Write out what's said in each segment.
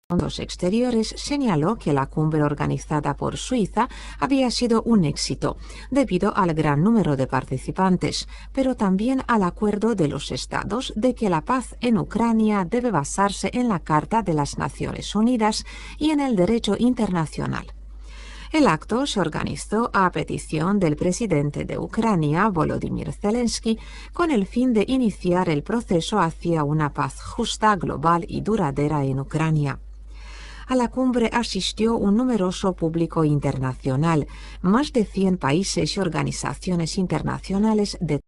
Asuntos Exteriores señaló que la cumbre organizada por Suiza había sido un éxito debido al gran número de participantes, pero también al acuerdo de los Estados de que la paz en Ucrania debe basarse en la Carta de las Naciones Unidas y en el derecho internacional. El acto se organizó a petición del presidente de Ucrania, Volodymyr Zelensky, con el fin de iniciar el proceso hacia una paz justa, global y duradera en Ucrania. A la cumbre asistió un numeroso público internacional, más de 100 países y organizaciones internacionales de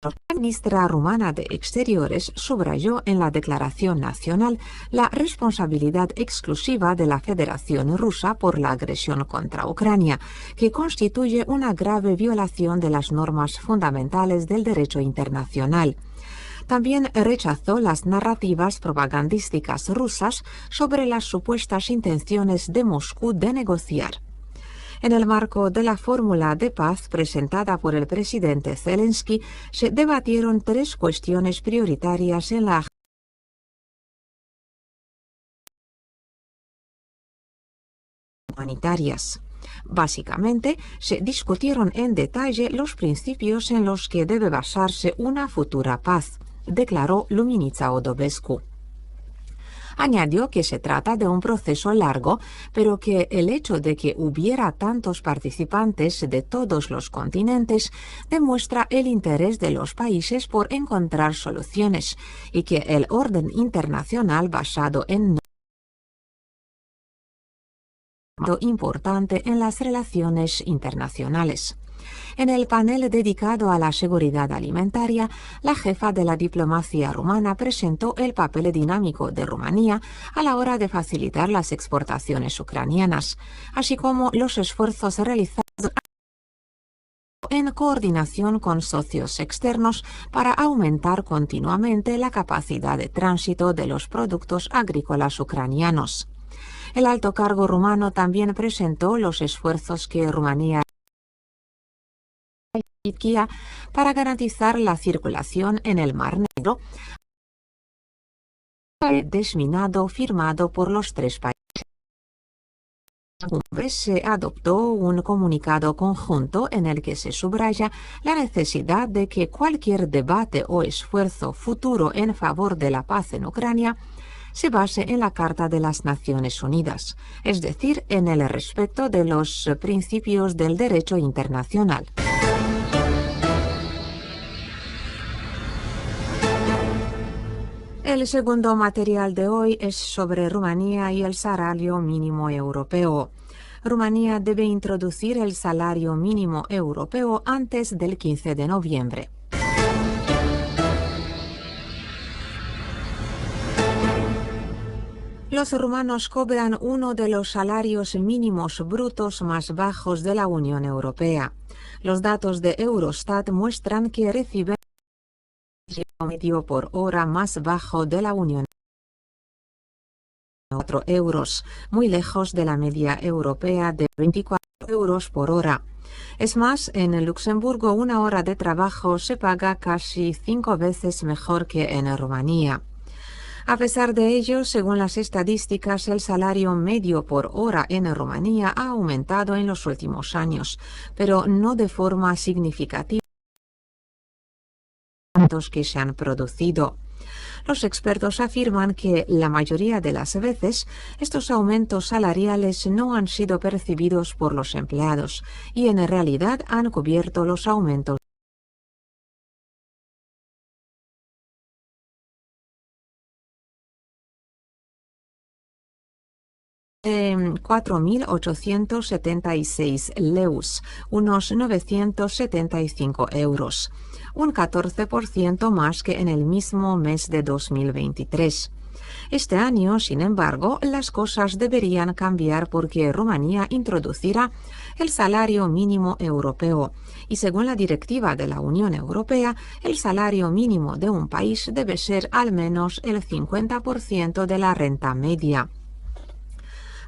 La ministra rumana de Exteriores subrayó en la declaración nacional la responsabilidad exclusiva de la Federación Rusa por la agresión contra Ucrania, que constituye una grave violación de las normas fundamentales del derecho internacional. También rechazó las narrativas propagandísticas rusas sobre las supuestas intenciones de Moscú de negociar. En el marco de la fórmula de paz presentada por el presidente Zelensky, se debatieron 3 cuestiones prioritarias en la agenda humanitarias. Básicamente, se discutieron en detalle los principios en los que debe basarse una futura paz, declaró Luminița Odobescu. Añadió que se trata de un proceso largo, pero que el hecho de que hubiera tantos participantes de todos los continentes demuestra el interés de los países por encontrar soluciones y que el orden internacional basado en importante en las relaciones internacionales. En el panel dedicado a la seguridad alimentaria, la jefa de la diplomacia rumana presentó el papel dinámico de Rumanía a la hora de facilitar las exportaciones ucranianas, así como los esfuerzos realizados en coordinación con socios externos para aumentar continuamente la capacidad de tránsito de los productos agrícolas ucranianos. El alto cargo rumano también presentó los esfuerzos que Rumanía para garantizar la circulación en el Mar Negro desminado firmado por los 3 países. En la cumbre se adoptó un comunicado conjunto en el que se subraya la necesidad de que cualquier debate o esfuerzo futuro en favor de la paz en Ucrania se base en la Carta de las Naciones Unidas, es decir, en el respeto de los principios del derecho internacional. El segundo material de hoy es sobre Rumanía y el salario mínimo europeo. Rumanía debe introducir el salario mínimo europeo antes del 15 de noviembre. Los rumanos cobran uno de los salarios mínimos brutos más bajos de la Unión Europea. Los datos de Eurostat muestran que reciben medio por hora más bajo de la Unión, 4 euros, muy lejos de la media europea de 24 euros por hora. Es más, en Luxemburgo una hora de trabajo se paga casi 5 veces mejor que en Rumanía. A pesar de ello, según las estadísticas, el salario medio por hora en Rumanía ha aumentado en los últimos años, pero no de forma significativa que se han producido. Los expertos afirman que la mayoría de las veces estos aumentos salariales no han sido percibidos por los empleados y en realidad han cubierto los aumentos. De 4.876 leus, unos 975 euros, un 14% más que en el mismo mes de 2023. Este año, sin embargo, las cosas deberían cambiar porque Rumanía introducirá el salario mínimo europeo y según la directiva de la Unión Europea, el salario mínimo de un país debe ser al menos el 50% de la renta media.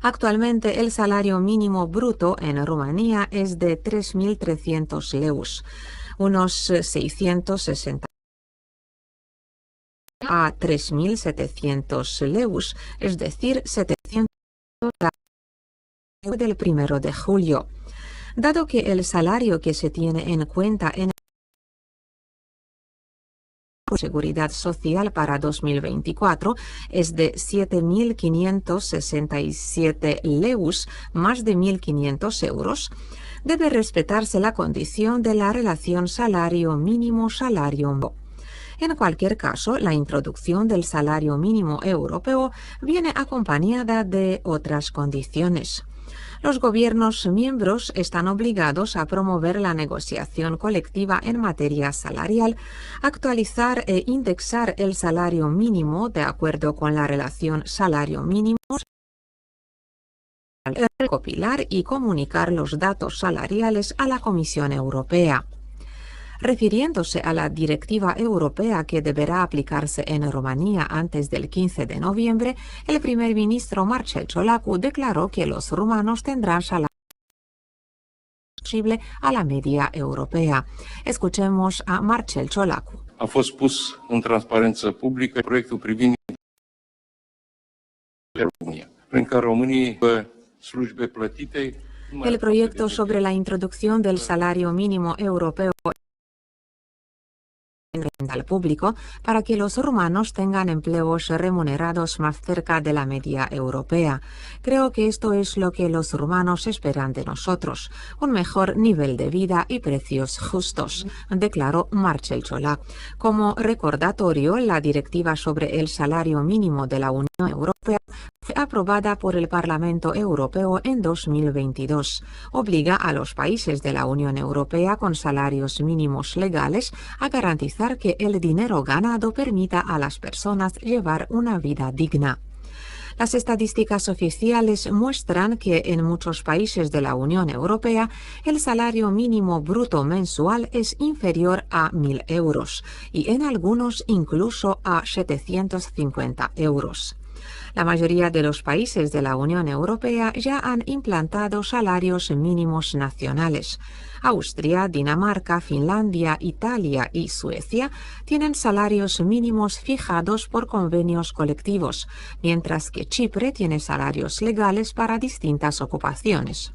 Actualmente el salario mínimo bruto en Rumanía es de 3.300 leus, unos 660 a 3.700 leus, es decir, 700 del 1 de julio. Dado que el salario que se tiene en cuenta en Seguridad Social para 2024 es de 7.567 leus, más de 1.500 euros, debe respetarse la condición de la relación salario mínimo-salario. En cualquier caso, la introducción del salario mínimo europeo viene acompañada de otras condiciones. Los gobiernos miembros están obligados a promover la negociación colectiva en materia salarial, actualizar e indexar el salario mínimo de acuerdo con la relación salario mínimo, recopilar y comunicar los datos salariales a la Comisión Europea. Refiriéndose a la directiva europea que deberá aplicarse en Rumanía antes del 15 de noviembre, el primer ministro Marcel Ciolacu declaró que los rumanos tendrán salario posible a la media europea. Escuchemos a Marcel Ciolacu. A fost pus în transparență publică proiectul privind România, prin care românii slujbe plătite. El proyecto sobre la introducción del salario mínimo europeo al público para que los rumanos tengan empleos remunerados más cerca de la media europea. Creo que esto es lo que los rumanos esperan de nosotros, un mejor nivel de vida y precios justos, declaró Marcel Ciolacu. Como recordatorio, la directiva sobre el salario mínimo de la Unión Europea fue aprobada por el Parlamento Europeo en 2022. Obliga a los países de la Unión Europea con salarios mínimos legales a garantizar que el dinero ganado permita a las personas llevar una vida digna. Las estadísticas oficiales muestran que en muchos países de la Unión Europea el salario mínimo bruto mensual es inferior a 1.000 euros y en algunos incluso a 750 euros. La mayoría de los países de la Unión Europea ya han implantado salarios mínimos nacionales. Austria, Dinamarca, Finlandia, Italia y Suecia tienen salarios mínimos fijados por convenios colectivos, mientras que Chipre tiene salarios legales para distintas ocupaciones.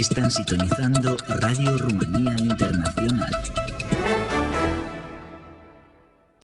Están sintonizando Radio Rumanía Internacional.